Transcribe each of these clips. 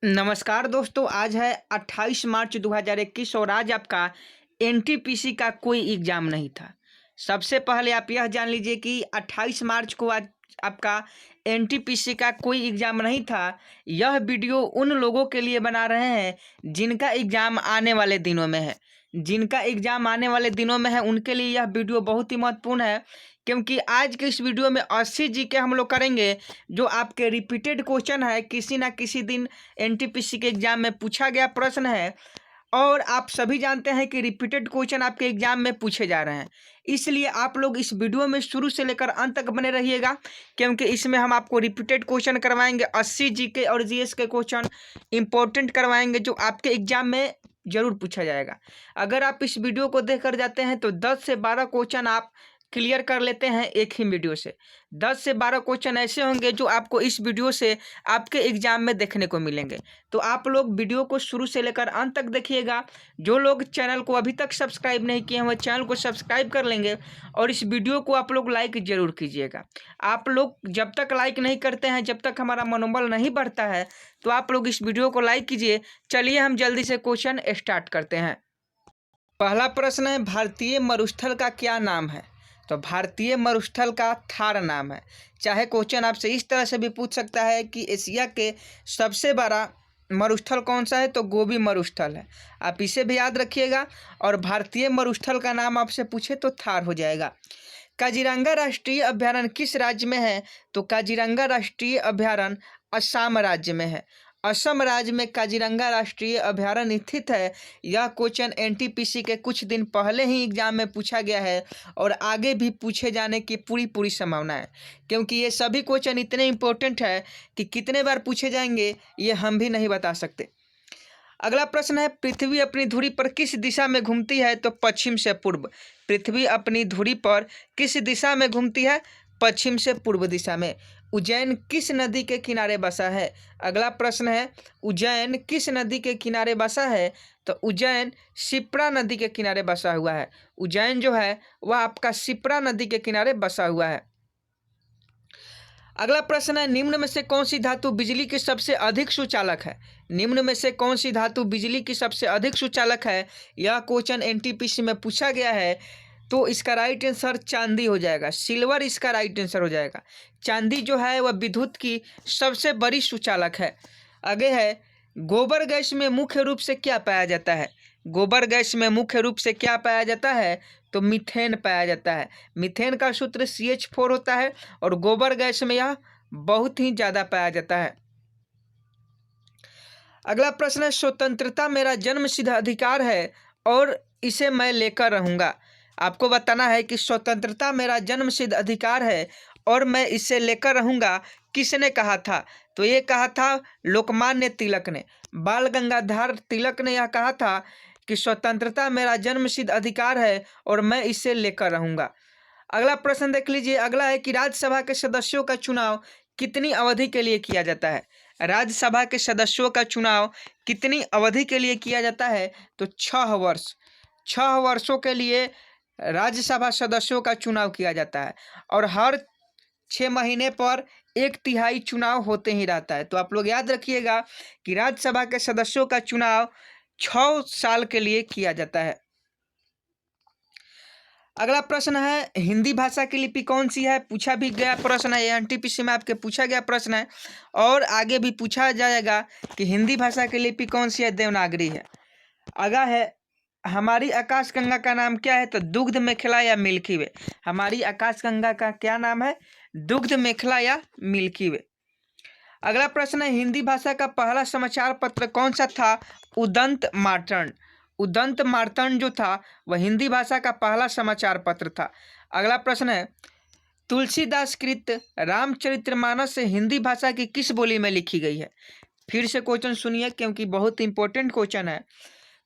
नमस्कार दोस्तों, आज है 28 मार्च 2021 और आज आपका एनटीपीसी का कोई एग्ज़ाम नहीं था। सबसे पहले आप यह जान लीजिए कि 28 मार्च को आज आपका एनटीपीसी का कोई एग्ज़ाम नहीं था। यह वीडियो उन लोगों के लिए बना रहे हैं जिनका एग्ज़ाम आने वाले दिनों में है। जिनका एग्ज़ाम आने वाले दिनों में है उनके लिए यह वीडियो बहुत ही महत्वपूर्ण है, क्योंकि आज के इस वीडियो में 80 जीके हम लोग करेंगे, जो आपके रिपीटेड क्वेश्चन है, किसी ना किसी दिन एनटीपीसी के एग्जाम में पूछा गया प्रश्न है। और आप सभी जानते हैं कि रिपीटेड क्वेश्चन आपके एग्जाम में पूछे जा रहे हैं। इसलिए आप लोग इस वीडियो में शुरू से लेकर अंत तक बने रहिएगा, क्योंकि इसमें हम आपको रिपीटेड क्वेश्चन करवाएंगे। 80 जीके और जीएस के क्वेश्चन इंपॉर्टेंट करवाएंगे, जो आपके एग्जाम में जरूर पूछा जाएगा। अगर आप इस वीडियो को देख कर जाते हैं तो 10 से 12 क्वेश्चन आप क्लियर कर लेते हैं एक ही वीडियो से। 10 से 12 क्वेश्चन ऐसे होंगे जो आपको इस वीडियो से आपके एग्जाम में देखने को मिलेंगे। तो आप लोग वीडियो को शुरू से लेकर अंत तक देखिएगा। जो लोग चैनल को अभी तक सब्सक्राइब नहीं किए हैं वह चैनल को सब्सक्राइब कर लेंगे और इस वीडियो को आप लोग लाइक जरूर कीजिएगा। आप लोग जब तक लाइक नहीं करते हैं, जब तक हमारा मनोबल नहीं बढ़ता है, तो आप लोग इस वीडियो को लाइक कीजिए। चलिए हम जल्दी से क्वेश्चन स्टार्ट करते हैं। पहला प्रश्न है, भारतीय मरुस्थल का क्या नाम है? तो भारतीय मरुस्थल का थार नाम है। चाहे क्वेश्चन आपसे इस तरह से भी पूछ सकता है कि एशिया के सबसे बड़ा मरुस्थल कौन सा है, तो गोबी मरुस्थल है। आप इसे भी याद रखिएगा। और भारतीय मरुस्थल का नाम आपसे पूछे तो थार हो जाएगा। काजीरंगा राष्ट्रीय अभयारण्य किस राज्य में है? तो काजीरंगा राष्ट्रीय अभयारण्य असम राज्य में है। असम राज्य में काजीरंगा राष्ट्रीय अभयारण्य स्थित है। यह क्वेश्चन एनटीपीसी के कुछ दिन पहले ही एग्जाम में पूछा गया है और आगे भी पूछे जाने की पूरी संभावना है, क्योंकि ये सभी क्वेश्चन इतने इंपॉर्टेंट है कि कितने बार पूछे जाएंगे ये हम भी नहीं बता सकते। अगला प्रश्न है, पृथ्वी अपनी धुरी पर किस दिशा में घूमती है? तो पश्चिम से पूर्व। पृथ्वी अपनी धुरी पर किस दिशा में घूमती है? पश्चिम से पूर्व दिशा में। उज्जैन किस नदी के किनारे बसा है? अगला प्रश्न है, उज्जैन किस नदी के किनारे बसा है? तो उज्जैन शिप्रा नदी के किनारे बसा हुआ है। उज्जैन जो है वह आपका शिप्रा नदी के किनारे बसा हुआ है। अगला प्रश्न है, निम्न में से कौन सी धातु बिजली की सबसे अधिक सुचालक है? निम्न में से कौन सी धातु बिजली की सबसे अधिक सुचालक है? यह क्वेश्चन एनटीपीसी में पूछा गया है, तो इसका राइट आंसर चांदी हो जाएगा। सिल्वर इसका राइट आंसर हो जाएगा। चांदी जो है वह विद्युत की सबसे बड़ी सुचालक है। आगे है, गोबर गैस में मुख्य रूप से क्या पाया जाता है? गोबर गैस में मुख्य रूप से क्या पाया जाता है? तो मीथेन पाया जाता है। मीथेन का सूत्र CH4 होता है और गोबर गैस में यह बहुत ही ज़्यादा पाया जाता है। अगला प्रश्न है, स्वतंत्रता मेरा जन्मसिद्ध अधिकार है और इसे मैं लेकर रहूँगा। आपको बताना है कि स्वतंत्रता मेरा जन्मसिद्ध अधिकार है और मैं इसे लेकर रहूँगा किसने कहा था? तो ये कहा था लोकमान्य तिलक ने। बाल गंगाधर तिलक ने यह कहा था कि स्वतंत्रता मेरा जन्मसिद्ध अधिकार है और मैं इसे लेकर रहूँगा। अगला प्रश्न देख लीजिए। अगला है कि राज्यसभा के सदस्यों का चुनाव कितनी अवधि के लिए किया जाता है? राज्यसभा के सदस्यों का चुनाव कितनी अवधि के लिए किया जाता है? तो 6 वर्ष। 6 वर्षों के लिए राज्यसभा सदस्यों का चुनाव किया जाता है और हर 6 महीने पर 1/3 चुनाव होते ही रहता है। तो आप लोग याद रखिएगा कि राज्यसभा के सदस्यों का चुनाव 6 साल के लिए किया जाता है। अगला प्रश्न है, हिंदी भाषा की लिपि कौन सी है? पूछा भी गया प्रश्न है, एनटीपीसी में आपके पूछा गया प्रश्न है और आगे भी पूछा जाएगा कि हिंदी भाषा की लिपि कौन सी है? देवनागरी है। अगला है, हमारी आकाशगंगा का नाम क्या है? तो दुग्ध मेखला या मिल्की वे। हमारी आकाशगंगा का क्या नाम है? दुग्ध मेखला या मिल्की वे। अगला प्रश्न है, हिंदी भाषा का पहला समाचार पत्र कौन सा था? उदंत मार्तंड। उदंत मार्तंड जो था वह हिंदी भाषा का पहला समाचार पत्र था। अगला प्रश्न है, तुलसीदास कृत रामचरितमानस हिंदी भाषा की किस बोली में लिखी गई है? फिर से क्वेश्चन सुनिए, क्योंकि बहुत इंपॉर्टेंट क्वेश्चन है।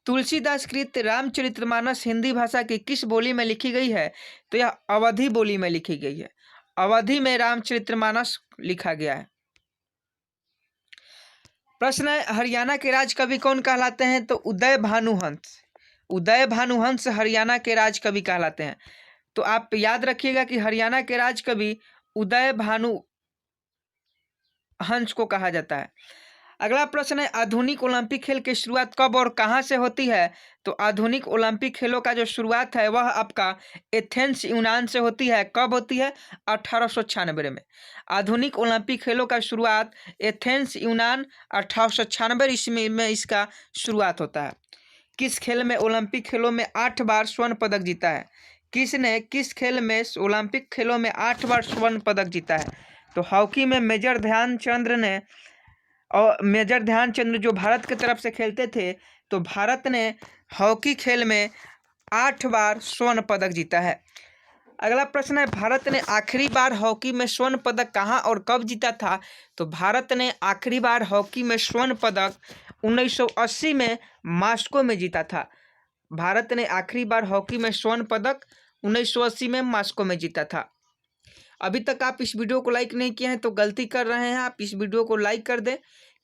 तुलसीदास कृत रामचरितमानस हिंदी भाषा की किस बोली में लिखी गई है? तो यह अवधी बोली में लिखी गई है। अवधी में रामचरितमानस लिखा गया है। प्रश्न है, हरियाणा के राज कवि कौन कहलाते हैं? तो उदय भानुहंस। उदय भानुहंस हरियाणा के राज कवि कहलाते हैं। तो आप याद रखिएगा कि हरियाणा के राज कवि उदय भानुहंस को कहा जाता है। अगला प्रश्न है आधुनिक ओलंपिक खेल की शुरुआत कब और कहाँ से होती है? तो आधुनिक ओलंपिक खेलों का जो शुरुआत है वह आपका एथेंस यूनान से होती है। कब होती है? 1896 में। आधुनिक ओलंपिक खेलों का शुरुआत एथेंस यूनान 1896 ईस्वी में इसका शुरुआत होता है। किस खेल में ओलंपिक खेलों में 8 बार स्वर्ण पदक जीता है? किसने किस खेल में ओलंपिक खेलों में 8 बार स्वर्ण पदक जीता है? तो हॉकी में मेजर ध्यानचंद ने, और मेजर ध्यानचंद जो भारत की तरफ से खेलते थे, तो भारत ने हॉकी खेल में 8 बार स्वर्ण पदक जीता है। अगला प्रश्न है भारत ने आखिरी बार हॉकी में स्वर्ण पदक कहाँ और कब जीता था? तो भारत ने आखिरी बार हॉकी में स्वर्ण पदक 1980 में मॉस्को में जीता था। भारत ने आखिरी बार हॉकी में स्वर्ण पदक 1980 में मॉस्को में जीता था। अभी तक आप इस वीडियो को लाइक नहीं किए हैं तो गलती कर रहे हैं, आप इस वीडियो को लाइक कर दें,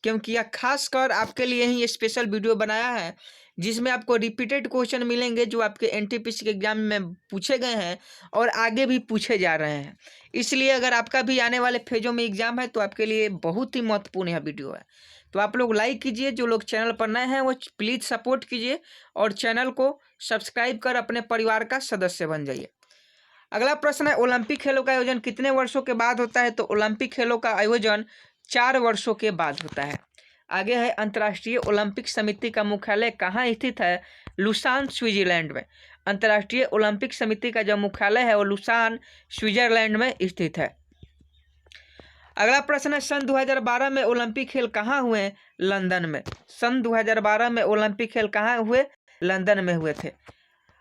क्योंकि यह खास कर आपके लिए ही ये स्पेशल वीडियो बनाया है जिसमें आपको रिपीटेड क्वेश्चन मिलेंगे जो आपके एनटीपीसी के एग्जाम में पूछे गए हैं और आगे भी पूछे जा रहे हैं। इसलिए अगर आपका भी आने वाले फेजों में एग्जाम है तो आपके लिए बहुत ही महत्वपूर्ण यह वीडियो है। तो आप लोग लाइक कीजिए, जो लोग चैनल पर नए हैं वो प्लीज़ सपोर्ट कीजिए और चैनल को सब्सक्राइब कर अपने परिवार का सदस्य बन जाइए। अगला प्रश्न है ओलंपिक खेलों का आयोजन कितने वर्षों के बाद होता है? तो ओलंपिक खेलों का आयोजन 4 वर्षों के बाद होता है। आगे है अंतर्राष्ट्रीय ओलंपिक समिति का मुख्यालय कहाँ स्थित है? लुसान स्विट्जरलैंड में। अंतर्राष्ट्रीय ओलंपिक समिति का जो मुख्यालय है वो लुसान स्विट्जरलैंड में स्थित है। अगला प्रश्न है सन 2012 में ओलंपिक खेल कहाँ हुए? लंदन में। सन 2012 में ओलंपिक खेल कहाँ हुए? लंदन में हुए थे।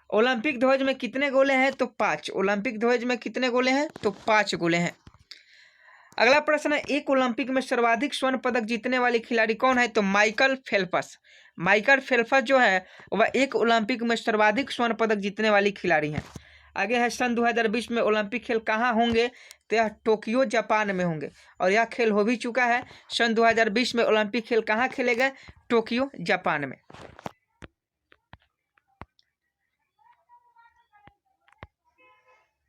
ओलंपिक ध्वज में कितने गोले हैं? तो 5। ओलंपिक ध्वज में कितने गोले हैं? तो 5 गोले हैं। अगला प्रश्न है एक ओलंपिक में सर्वाधिक स्वर्ण पदक जीतने वाले खिलाड़ी कौन है? तो माइकल फेल्प्स। माइकल फेल्प्स जो है वह एक ओलंपिक में सर्वाधिक स्वर्ण पदक जीतने वाली खिलाड़ी हैं। आगे है सन 2020 में ओलंपिक खेल कहाँ होंगे? तो यह टोक्यो जापान में होंगे और यह खेल हो भी चुका है। सन 2020 में ओलंपिक खेल कहाँ खेले गए? टोक्यो जापान में।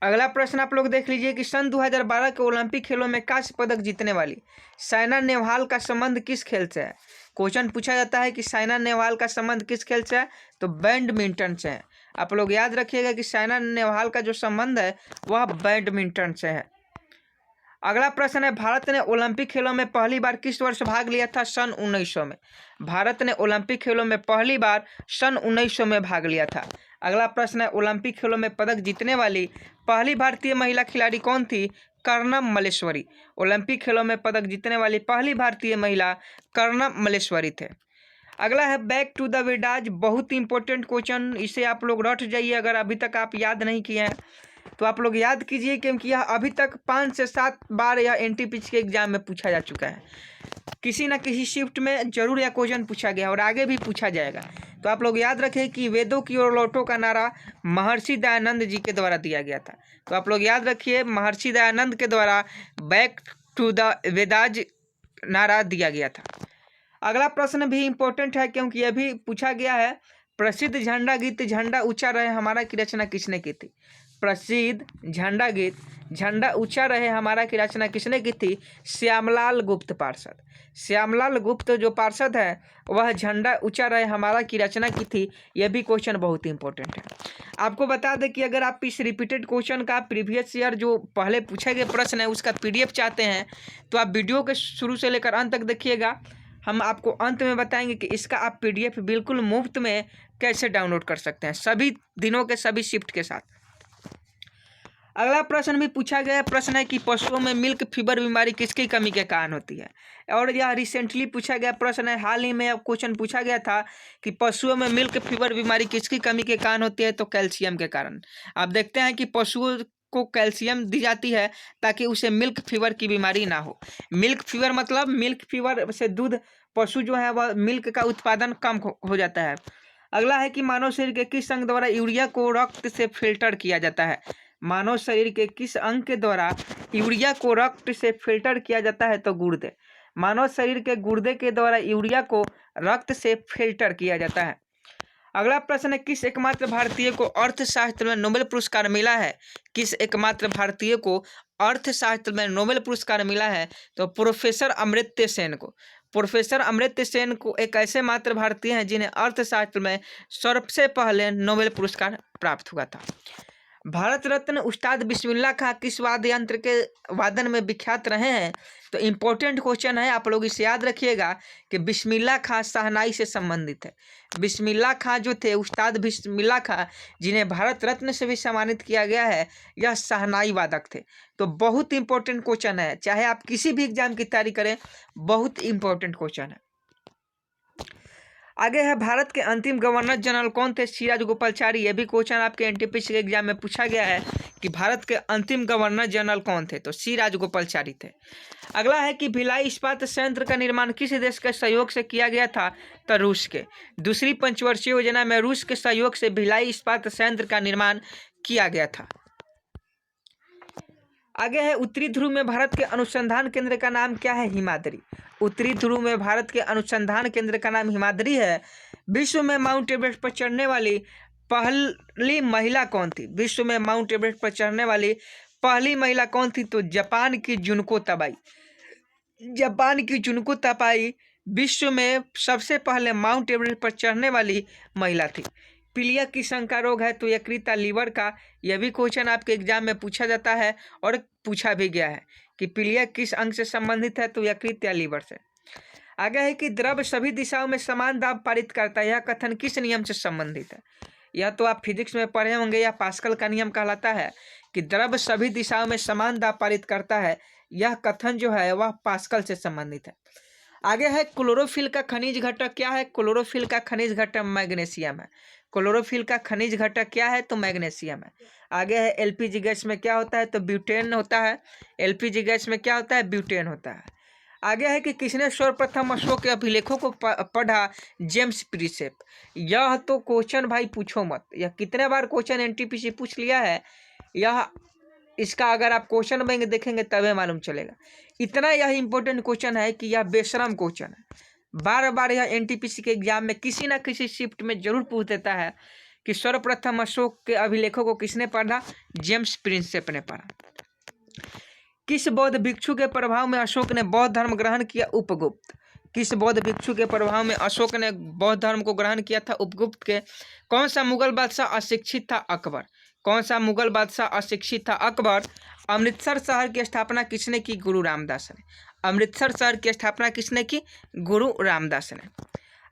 अगला प्रश्न आप लोग देख लीजिए कि सन 2012 के ओलंपिक खेलों में कांस्य पदक जीतने वाली साइना नेहवाल का संबंध किस खेल से है? क्वेश्चन पूछा जाता है कि साइना नेहवाल का संबंध किस खेल से है? तो बैडमिंटन से है। आप लोग याद रखिएगा कि साइना नेहवाल का जो संबंध है वह बैडमिंटन से है। अगला प्रश्न है भारत ने ओलंपिक खेलों में पहली बार किस वर्ष भाग लिया था? सन 1900 में। भारत ने ओलंपिक खेलों में पहली बार सन 1900 में भाग लिया था। अगला प्रश्न है ओलंपिक खेलों में पदक जीतने वाली पहली भारतीय महिला खिलाड़ी कौन थी? कर्णम मल्लेश्वरी। ओलंपिक खेलों में पदक जीतने वाली पहली भारतीय महिला कर्णम मल्लेश्वरी थे। अगला है बैक टू द वेदाज, बहुत इंपॉर्टेंट क्वेश्चन, इसे आप लोग रट जाइए अगर अभी तक आप याद नहीं किए हैं तो आप लोग याद कीजिए, क्योंकि यह अभी तक 5 से 7 बार यह एनटीपीसी के एग्जाम में पूछा जा चुका है। किसी न किसी शिफ्ट में जरूर यह क्वेश्चन पूछा गया और आगे भी पूछा जाएगा। तो आप लोग याद रखें कि वेदों की ओर लौटो का नारा महर्षि दयानंद जी के द्वारा दिया गया था। तो आप लोग याद रखिए महर्षि दयानंद के द्वारा बैक टू द वेदाज नारा दिया गया था। अगला प्रश्न भी इम्पोर्टेंट है क्योंकि यह भी पूछा गया है। प्रसिद्ध झंडा गीत झंडा ऊंचा रहे हमारा की रचना किसने की थी? प्रसिद्ध झंडा गीत झंडा ऊंचा रहे हमारा की रचना किसने की थी? श्यामलाल गुप्त पार्षद। श्यामलाल गुप्त जो पार्षद है वह झंडा ऊंचा रहे हमारा की रचना की थी। यह भी क्वेश्चन बहुत इंपॉर्टेंट है। आपको बता दें कि अगर आप इस रिपीटेड क्वेश्चन का प्रीवियस ईयर जो पहले पूछे गए प्रश्न है उसका पीडीएफ चाहते हैं तो आप वीडियो के शुरू से लेकर अंत तक देखिएगा। हम आपको अंत में बताएंगे कि इसका आप पीडीएफ बिल्कुल मुफ्त में कैसे डाउनलोड कर सकते हैं सभी दिनों के सभी शिफ्ट के साथ। अगला प्रश्न भी पूछा गया प्रश्न है कि पशुओं में मिल्क फीवर बीमारी किसकी कमी के कारण होती है? और यह रिसेंटली पूछा गया प्रश्न है, हाल ही में क्वेश्चन पूछा गया था कि पशुओं में मिल्क फीवर बीमारी किसकी कमी के कारण होती है? तो कैल्शियम के कारण। आप देखते हैं कि पशुओं को कैल्शियम दी जाती है ताकि उसे मिल्क फीवर की बीमारी ना हो। मिल्क फीवर मतलब मिल्क फीवर से दूध पशु जो है वह मिल्क का उत्पादन कम हो जाता है। अगला है कि मानव शरीर के किस अंग द्वारा यूरिया को रक्त से फिल्टर किया जाता है? मानव शरीर के किस अंग के द्वारा यूरिया को रक्त से फिल्टर किया जाता है? तो गुर्दे। मानव शरीर के गुर्दे के द्वारा यूरिया को रक्त से फिल्टर किया जाता है। अगला प्रश्न है किस एकमात्र भारतीय को अर्थशास्त्र में नोबेल पुरस्कार मिला है? किस एकमात्र भारतीय को अर्थशास्त्र में नोबेल पुरस्कार मिला है? तो प्रोफेसर अमर्त्य सेन को। प्रोफेसर अमर्त्य सेन को एक ऐसे मात्र भारतीय हैं जिन्हें अर्थशास्त्र में सबसे पहले नोबेल पुरस्कार प्राप्त हुआ था। भारत रत्न उस्ताद बिस्मिल्लाह खां किस वाद्य यंत्र के वादन में विख्यात रहे हैं? तो इम्पोर्टेंट क्वेश्चन है, आप लोग इसे याद रखिएगा कि बिस्मिल्लाह खां शहनाई से संबंधित है। बिस्मिल्लाह खां जो थे, उस्ताद बिस्मिल्लाह खां, जिन्हें भारत रत्न से भी सम्मानित किया गया है, यह शहनाई वादक थे। तो बहुत इंपॉर्टेंट क्वेश्चन है, चाहे आप किसी भी एग्जाम की तैयारी करें, बहुत इंपॉर्टेंट क्वेश्चन है। आगे है, भारत के अंतिम गवर्नर जनरल कौन थे? सी राजगोपालाचारी। ये भी क्वेश्चन आपके एनटीपीसी के एग्जाम में पूछा गया है कि भारत के अंतिम गवर्नर जनरल कौन थे? तो सी राजगोपालाचारी थे। अगला है कि भिलाई इस्पात संयंत्र का निर्माण किस देश के सहयोग से किया गया था? तो रूस के। दूसरी पंचवर्षीय योजना में रूस के सहयोग से भिलाई इस्पात संयंत्र का निर्माण किया गया था। आगे है, उत्तरी ध्रुव में भारत के अनुसंधान केंद्र का नाम क्या है? हिमाद्री। उत्तरी ध्रुव में भारत के अनुसंधान केंद्र का नाम हिमाद्री है। विश्व में माउंट एवरेस्ट पर चढ़ने वाली पहली महिला कौन थी? विश्व में माउंट एवरेस्ट पर चढ़ने वाली पहली महिला कौन थी? तो जापान की जुनको तबाई। जापान की जुनको तबाई विश्व में सबसे पहले माउंट एवरेस्ट पर चढ़ने वाली महिला थी। पीलिया की शंका रोग है, तो यकृत लीवर का। यह भी क्वेश्चन आपके एग्जाम में पूछा जाता है और पूछा भी गया है कि पीलिया किस अंग से संबंधित है? तो यकृत या लीवर से। आगे है कि द्रव सभी दिशाओं में समान दाब पारित करता है, यह कथन किस नियम से संबंधित है? यह तो आप फिजिक्स में पढ़े होंगे, या पास्कल का नियम कहलाता है कि द्रव सभी दिशाओं में समान दाब पारित करता है। यह कथन जो है वह पास्कल से संबंधित है। आगे है, क्लोरोफिल का खनिज घटक क्या है? क्लोरोफिल का खनिज घटक मैग्नीशियम है। क्लोरोफिल का खनिज घटक क्या है? तो मैग्नीशियम है। आगे है, एलपीजी गैस में क्या होता है? तो ब्यूटेन होता है। एलपीजी गैस में क्या होता है? ब्यूटेन होता है। आगे है कि किसने सर्वप्रथम अशोक के अभिलेखों को पढ़ा? James Prinsep. यह तो क्वेश्चन भाई पूछो मत, यह कितने बार क्वेश्चन एनटीपीसी पूछ लिया है। यह इसका अगर आप क्वेश्चन बैंक देखेंगे तभी मालूम चलेगा। इतना यह इंपॉर्टेंट क्वेश्चन है कि यह बेशरम क्वेश्चन है। बार बार यह एनटीपीसी के एग्जाम में किसी ना किसी शिफ्ट में जरूर पूछ देता है कि सर्वप्रथम अशोक के अभिलेखों को किसने पढ़ा? जेम्स प्रिंसेप ने पढ़ा। किस बौद्ध भिक्षु के प्रभाव में अशोक ने बौद्ध धर्म ग्रहण किया? उपगुप्त। किस बौद्ध भिक्षु के प्रभाव में अशोक ने बौद्ध धर्म को ग्रहण किया था? उपगुप्त के। कौन सा मुगल बादशाह अशिक्षित था? अकबर। कौन सा मुगल बादशाह अशिक्षित था? अकबर। अमृतसर शहर की स्थापना किसने की? गुरु रामदास ने। अमृतसर शहर की स्थापना किसने की? गुरु रामदास ने।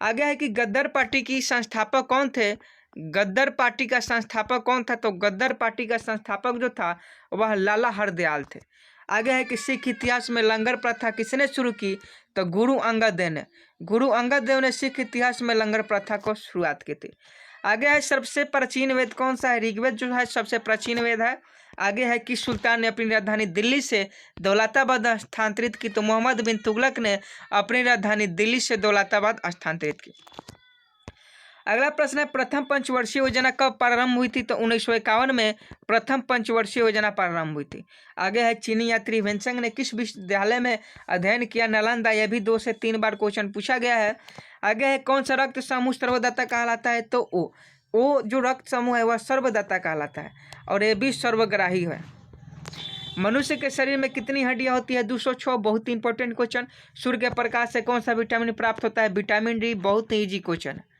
आगे है कि गद्दार पार्टी की संस्थापक कौन थे? गद्दार पार्टी का संस्थापक कौन था? तो गद्दार पार्टी का संस्थापक जो था वह लाला हरदयाल थे। आगे है कि सिख इतिहास में लंगर प्रथा किसने शुरू की? तो गुरु अंगद देव ने। गुरु अंगद देव ने सिख इतिहास में लंगर प्रथा को शुरुआत की थी। आगे है, सबसे प्राचीन वेद कौन सा है? ऋग्वेद जो है सबसे प्राचीन वेद है। आगे है कि सुल्तान ने अपनी राजधानी दिल्ली से दौलताबाद स्थानांतरित की? तो मोहम्मद बिन तुगलक ने अपनी राजधानी दिल्ली से दौलताबाद स्थानांतरित की। अगला प्रश्न है, प्रथम पंचवर्षीय योजना कब प्रारंभ हुई थी? तो 1951 में प्रथम पंचवर्षीय योजना प्रारंभ हुई थी। आगे है, चीनी यात्री वेंसंग ने किस विश्वविद्यालय में अध्ययन किया? नालंदा। यह भी 2 से 3 बार क्वेश्चन पूछा गया है। आगे है, कौन सा रक्त समूह सर्वदाता कहलाता है? तो ओ जो रक्त समूह है वह सर्वदाता कहलाता है और ये भी सर्वग्राही है। मनुष्य के शरीर में कितनी हड्डियां होती है? 206। बहुत इंपॉर्टेंट क्वेश्चन। सूर्य के प्रकाश से कौन सा विटामिन प्राप्त होता है? Vitamin D. बहुत ही ईजी क्वेश्चन है।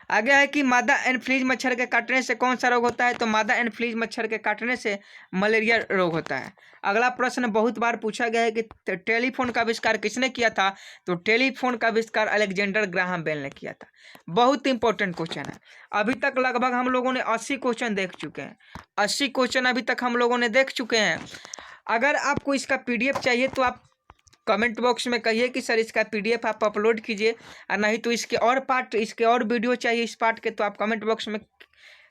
आगे है कि मादा एनफ्लीज मच्छर के काटने से कौन सा रोग होता है? तो मादा एनफ्लीज मच्छर के काटने से मलेरिया रोग होता है। अगला प्रश्न बहुत बार पूछा गया है कि टेलीफोन का आविष्कार किसने किया था? तो टेलीफोन का आविष्कार अलेक्जेंडर ग्राहम बेल ने किया था। बहुत इंपॉर्टेंट क्वेश्चन है। अभी तक लगभग हम लोगों ने 80 क्वेश्चन देख चुके हैं। 80 क्वेश्चन अभी तक हम लोगों ने देख चुके हैं। अगर आपको इसका PDF चाहिए तो आप कमेंट बॉक्स में कहिए कि सर इसका PDF आप अपलोड कीजिए, और नहीं तो इसके और पार्ट, इसके और वीडियो चाहिए इस पार्ट के, तो आप कमेंट बॉक्स में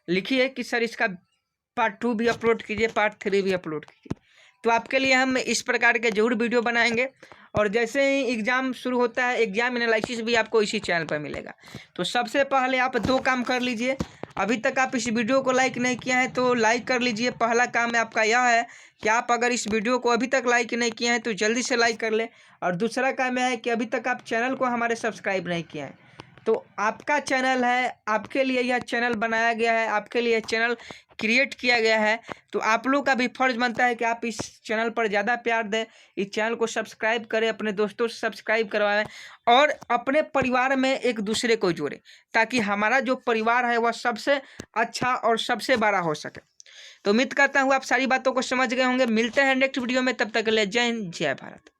लिखिए कि सर इसका पार्ट 2 भी अपलोड कीजिए, पार्ट 3 भी अपलोड कीजिए। तो आपके लिए हम इस प्रकार के जरूर वीडियो बनाएंगे। और जैसे ही एग्ज़ाम शुरू होता है, एग्जाम एनालिसिस भी आपको इसी चैनल पर मिलेगा। तो सबसे पहले आप 2 काम कर लीजिए। अभी तक आप इस वीडियो को लाइक नहीं किया है तो लाइक कर लीजिए। पहला काम आपका यह है कि आप अगर इस वीडियो को अभी तक लाइक नहीं किए हैं तो जल्दी से लाइक कर लें। और दूसरा काम यह है कि अभी तक आप चैनल को हमारे सब्सक्राइब नहीं किए हैं तो आपका चैनल है, आपके लिए यह चैनल बनाया गया है, आपके लिए चैनल क्रिएट किया गया है। तो आप लोग का भी फर्ज बनता है कि आप इस चैनल पर ज़्यादा प्यार दें, इस चैनल को सब्सक्राइब करें, अपने दोस्तों से सब्सक्राइब करवाएं और अपने परिवार में एक दूसरे को जोड़ें, ताकि हमारा जो परिवार है वह सबसे अच्छा और सबसे बड़ा हो सके। तो उम्मीद करता हूँ आप सारी बातों को समझ गए होंगे। मिलते हैं नेक्स्ट वीडियो में, तब तक के लिए जय हिंद, जय भारत।